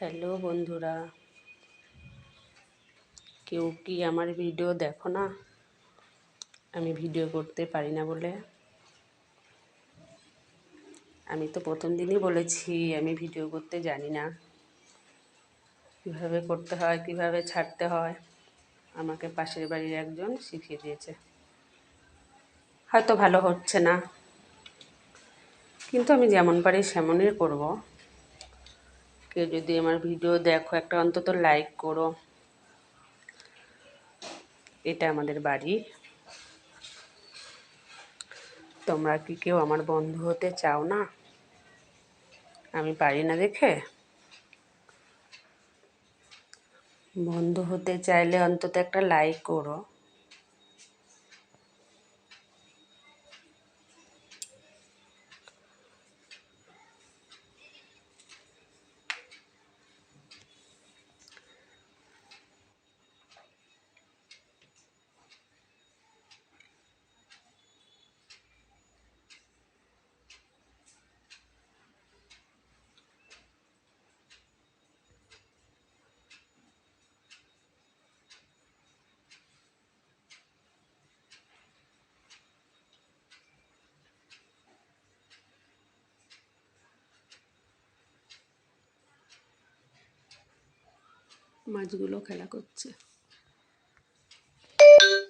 Hello বন্ধুরা, কেউ কি আমার ভিডিও দেখো না? আমি ভিডিও করতে পারি না বলে। আমি তো প্রথম দিনই বলেছি আমি ভিডিও করতে জানি না, কীভাবে করতে হয়, কীভাবে ছাড়তে হয় আমাকে পাশের বাড়ির একজন শিখিয়ে দিয়েছে। হয়তো ভালো হচ্ছে না, কিন্তু আমি যেমন পারি সেমনই করব। কেউ যদি আমার ভিডিও দেখো, একটা অন্তত লাইক করো। এটা আমাদের বাড়ি। তোমরা কি কেউ আমার বন্ধু হতে চাও না? আমি পারি না দেখে? বন্ধু হতে চাইলে অন্তত একটা লাইক করো। মাছগুলো খেলা করছে।